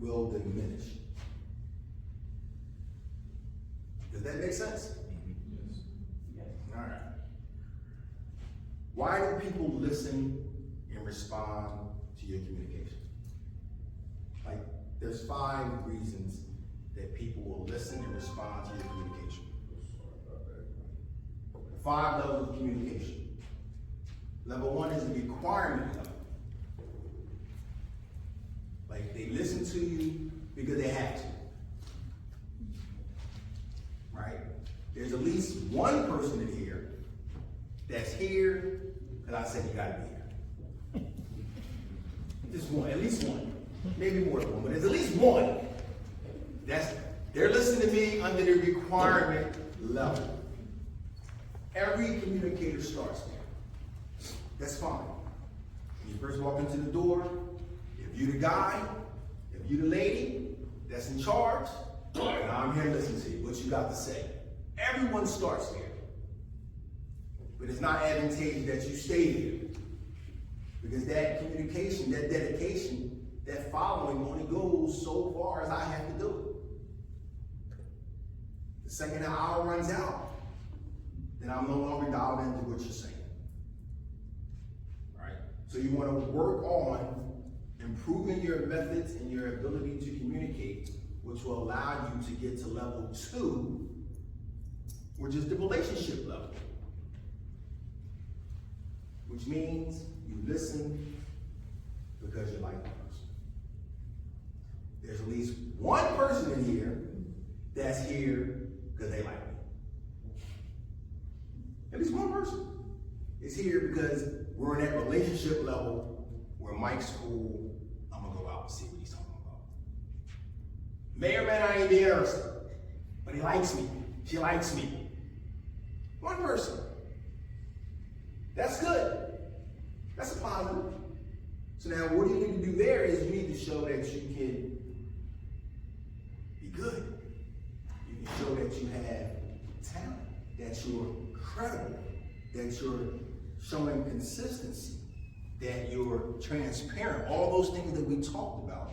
Will diminish. Does that make sense? Yes. Yes. All right. Why do people listen and respond to your communication? Like, there's 5 reasons that people will listen and respond to your communication. 5 levels of communication. Level 1 is the requirement level. Like, they listen to you because they have to. Right? There's at least one person in here that's here because I said you gotta be here. Just one, at least one. Maybe more than one, but there's at least one. They're listening to me under the requirement level. Every communicator starts there. That's fine. When you first walk into the door, if you're the guy, if you're the lady that's in charge, and I'm here to listen to you, what you got to say. Everyone starts there. But it's not advantageous that you stay here. Because that communication, that dedication, that following only goes so far as I have to do it. The second the hour runs out, then I'm no longer dialed into what you're saying. Right? So you want to work on improving your methods and your ability to communicate, which will allow you to get to level 2, which is the relationship level. Which means you listen because you like the person. There's at least one person in here that's here because they like me. At least one person is here because we're in that relationship level where Mike's cool, I'm gonna go out and see what he's talking about. May or may not even be interested, but he likes me, she likes me. One person. That's good. That's a positive. So now what you need to do there is you need to show that you can be good. You can show that you have talent, that you're credible, that you're showing consistency, that you're transparent, all those things that we talked about.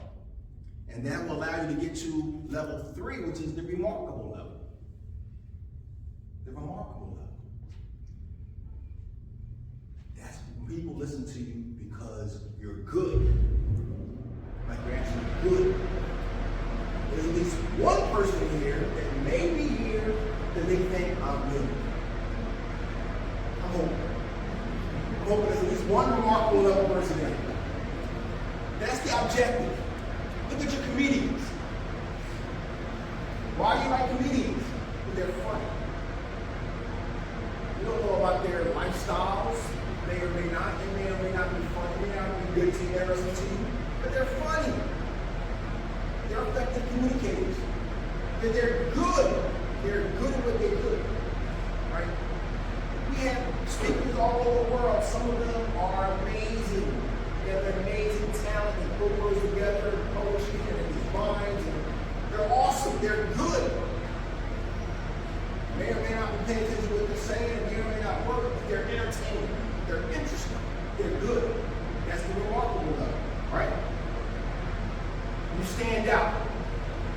And that will allow you to get to level 3, which is the remarkable level. The remarkable level. That's when people listen to you because you're good. Like you're actually good. There's at least one person here that may be here because they think I'm good. I'm hoping there's at least one remarkable level person in. That's the objective. Look at your comedians. Why do you like comedians? Because they're funny. You don't know about their lifestyles. May or may not. They may or may not be funny. They may not be good to you, interesting to you. But they're funny. They're effective communicators. They're good. They're good at what they do. Right? We have speakers all over the world. Some of them are amazing. They have an amazing talent and put words together, poetry and these rhymes. And they're awesome. They're good. May or may not be paying attention to what they're saying, and may or may not work, but they're entertaining. They're interesting. They're good. That's the remarkable level, right? You stand out.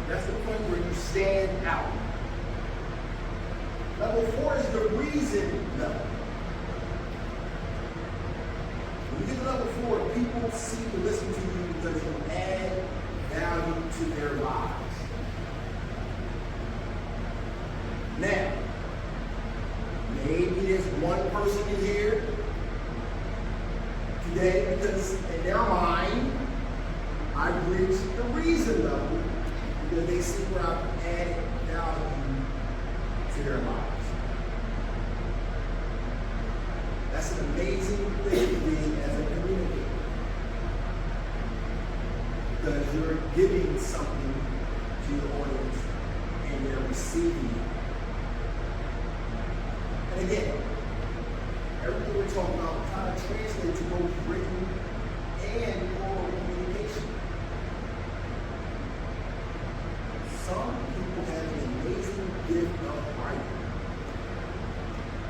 That's the point where you stand out. Level 4 is the reason level. When you get to level 4, people seek to listen to you because you add value to their lives. Now, maybe there's one person in here today because in their mind, I reached the reason level because they see where I've added value to their lives. That's an amazing thing to be as a communicator. Because you're giving something to your audience and they're receiving it. And again, everything we're talking about kind of translates to both written and oral communication. Some people have an amazing gift of writing.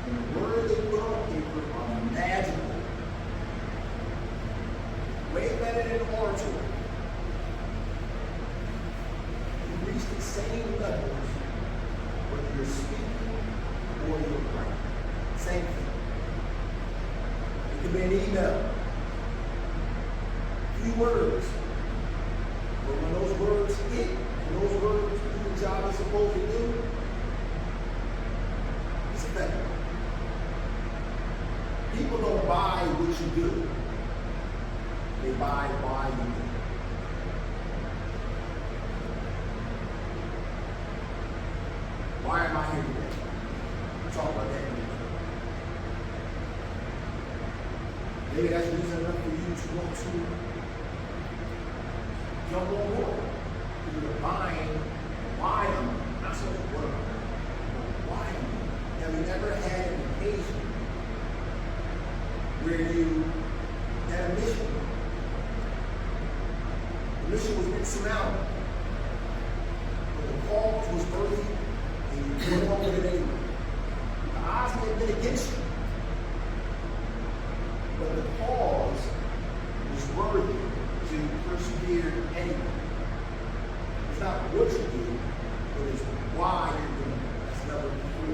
And the words they put on paper are magical. Way better than oratory. You reach the same levels whether you're speaking or you're writing. Same thing. It could be an email. Few words. But when those words hit, and those words do the job they're supposed to do, it's effective. People don't buy what you do. They buy why you do. Why am I here today? We'll talk about that in a minute. Maybe that's reason enough for you to want to jump on board. You're buying why am I? Not so much what am I? Why am I? Have you ever had an occasion where you had a mission? The mission was insurmountable. But the cause was worthy and you went on with it anyway. The odds may have been against you. But the cause was worthy to persevere anyway. It's not what you do, but it's why you're doing it. That's level 3.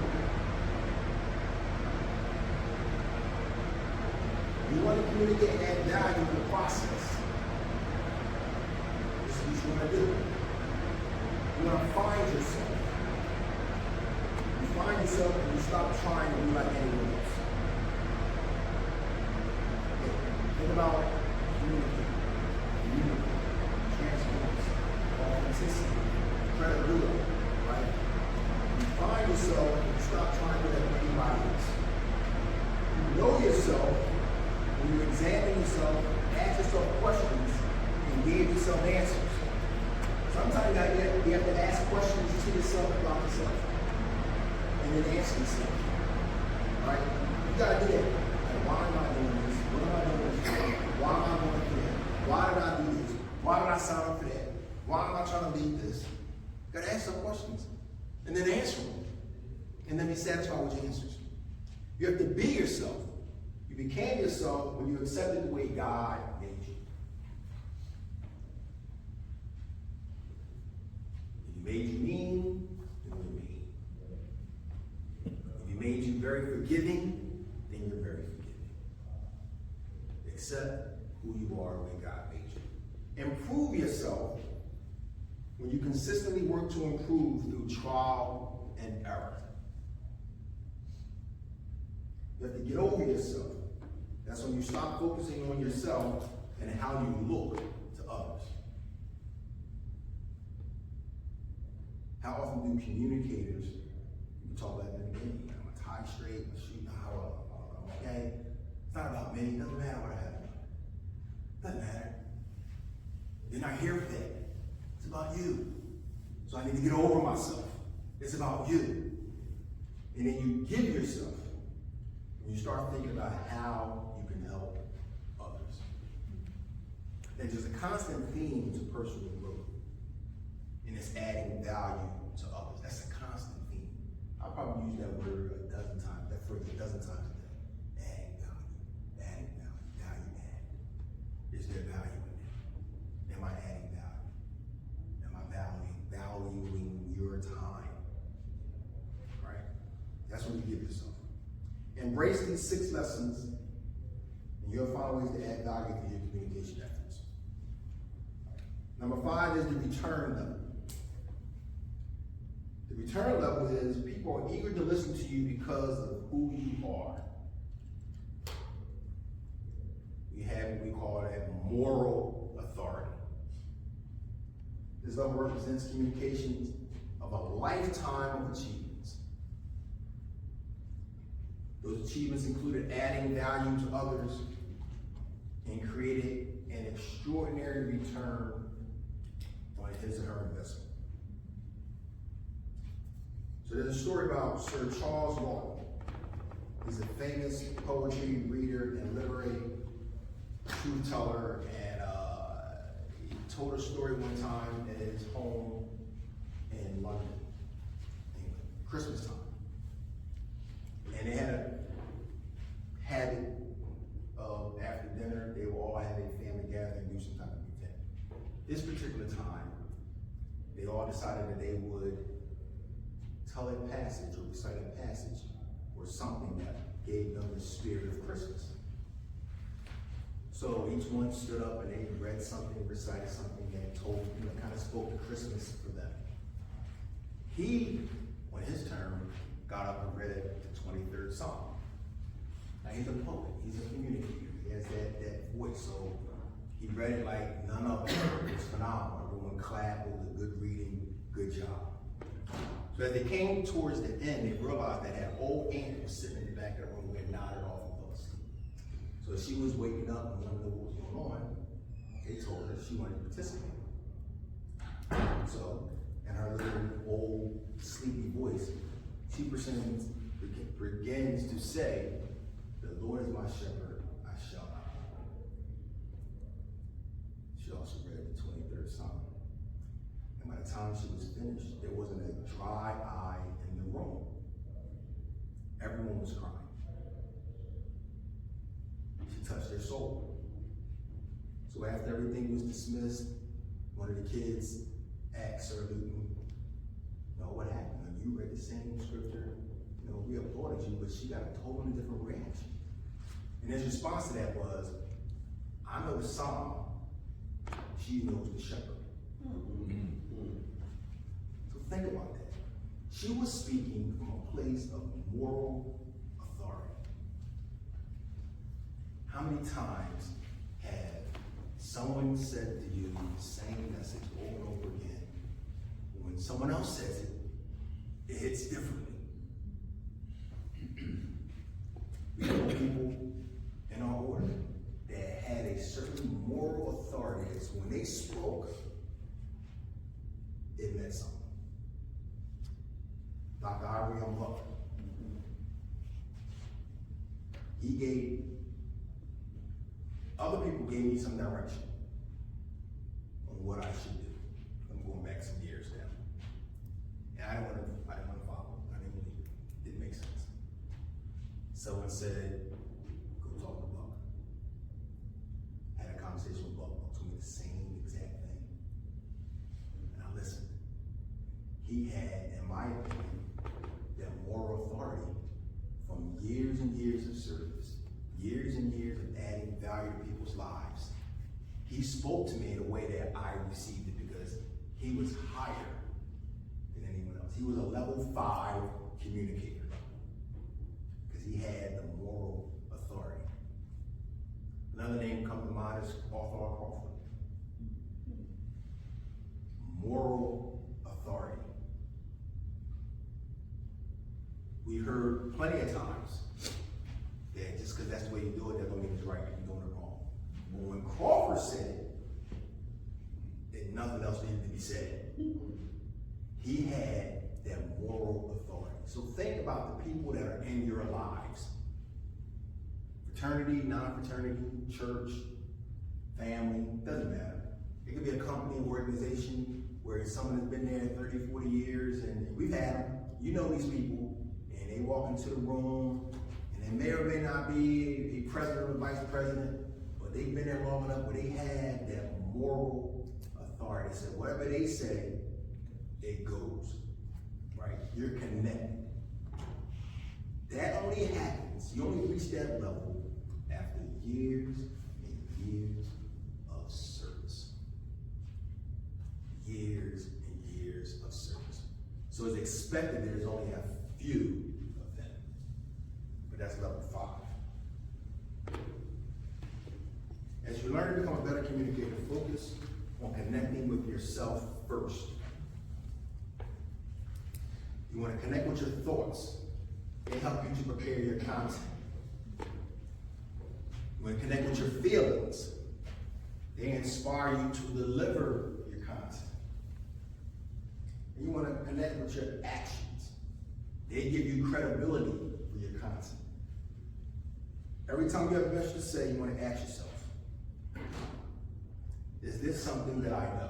You want to communicate and add value in the process. This is what you want to do. You want to find yourself. You find yourself and you stop trying to be like anyone else. Think about communicating, transparency, authenticity, credibility, right? You find yourself and you stop trying to be like anybody else. You know yourself when you examine yourself, ask yourself questions, and give yourself answers. Sometimes you have to ask questions to yourself about yourself, and then answer yourself. Right? You gotta do that. Like, why am I doing this? What am I doing this for? Why am I going through that? Why did I do this? Why did I sign up for that? Why am I trying to lead this? You gotta ask some questions, and then answer them, and then be satisfied with your answers. You have to be yourself. You became yourself when you accepted the way God made you. If He made you mean, then you're mean. If He made you very forgiving, then you're very forgiving. Accept who you are when God made you. Improve yourself when you consistently work to improve through trial and error. You have to get over yourself. That's when you stop focusing on yourself and how you look to others. How often do communicators, you talk about them again, I'm a tie straight, I'm shooting I'm okay. It's not about me, it doesn't matter what I have. Doesn't matter. You're not here for that. It's about you. So I need to get over myself. It's about you. And then you give yourself. And you start thinking about how you can help others. And there's a constant theme to personal growth. And it's adding value to others. That's a constant theme. I'll probably use that word a dozen times, that phrase a dozen times a day. Adding value, value add. Is there value in it? Am I adding value? Am I valuing your time? Right? That's what you give yourself. Embrace these 6 lessons, and you'll find ways to add value to your communication efforts. Number 5 is the return level. The return level is people are eager to listen to you because of who you are. We have what we call that moral authority. This level represents communications of a lifetime of achievements. Those achievements included adding value to others and created an extraordinary return on his or her investment. So there's a story about Sir Charles Laughton. He's a famous poetry reader and literary truth teller, and he told a story one time at his home in London, England, Christmas time. And they had a habit of, after dinner, they would all have a family gathering and do some type of event. This particular time, they all decided that they would tell a passage or recite a passage or something that gave them the spirit of Christmas. So each one stood up and they read something, recited something that told, kind of spoke to Christmas for them. He, on his turn, got up and read the 23rd Psalm. Now he's a poet, he's a communicator, he has that voice, so he read it like none other. It was phenomenal. Everyone clapped, it was a good reading, good job. So as they came towards the end, they realized that an old aunt was sitting in the back of the room and nodded off and fell asleep. So she was waking up and wanted to know what was going on. They told her she wanted to participate. So, in her little old sleepy voice, she begins to say, "The Lord is my shepherd, I shall not want." She also read the 23rd Psalm. And by the time she was finished, there wasn't a dry eye in the room. Everyone was crying. She touched their soul. So after everything was dismissed, one of the kids asked Sir Luton, what happened? You read the same scripture, we applauded you, but she got a totally different reaction. And his response to that was, I know the psalm, she knows the shepherd. So think about that. She was speaking from a place of moral authority. How many times have someone said to you the same message over and over again? When someone else says it, it hits differently. We know people in our order that had a certain moral authority, so when they spoke, it meant something. Dr. Ivory Buck, other people gave me some direction on what I should do. I'm going back some years now. And I didn't want to follow. I didn't believe it. It didn't make sense. Someone said, go talk to Buck. Had a conversation with Buck. Buck told me the same exact thing. And I listened. He had, in my opinion, that moral authority from years and years of service, years and years of adding value to people's lives. He spoke to me in a way that I received it because he was higher than anyone else. He was a level 5 communicator because he had the moral authority. name comes to mind is Arthur R. Crawford. Moral authority. We've heard plenty of times that just because that's the way you do it, that don't mean it's right, you're doing it wrong. But when Crawford said it, that nothing else needed to be said. He had that moral authority. So think about the people that are in your lives. Fraternity, non-fraternity, church, family, doesn't matter. It could be a company, organization, where someone has been there 30, 40 years, and we've had them. You know these people, and they walk into the room, and they may or may not be a president or vice president, but they've been there long enough where they had that moral authority. So whatever they say, it goes, right? You're connected. That only happens, you only reach that level after years and years of service. Years and years of service. So it's expected there's only a few of them. But that's level 5. As you learn to become a better communicator, focus on connecting with yourself first. You want to connect with your thoughts. They help you to prepare your content. You want to connect with your feelings. They inspire you to deliver your content. And you want to connect with your actions. They give you credibility for your content. Every time you have a message to say, you want to ask yourself, is this something that I know?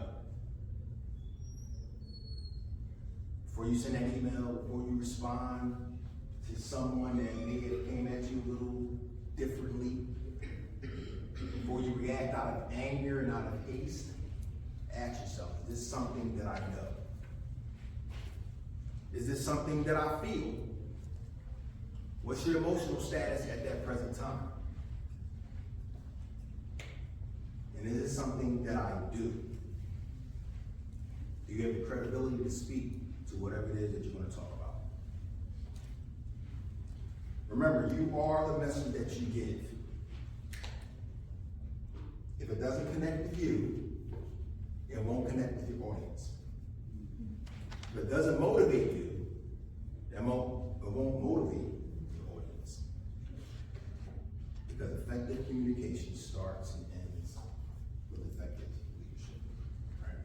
Before you send that email, before you respond to someone that may have came at you a little differently, before you react out of anger and out of haste, ask yourself, is this something that I know? Is this something that I feel? What's your emotional status at that present time? And is it something that I do? Do you have the credibility to speak to whatever it is that you're going to talk about? Remember, you are the message that you give. If it doesn't connect with you, it won't connect with your audience. If it doesn't motivate you, it won't motivate your audience. Because effective communication starts and ends with effective leadership. Right?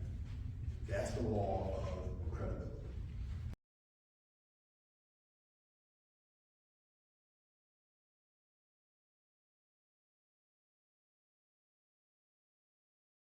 That's the law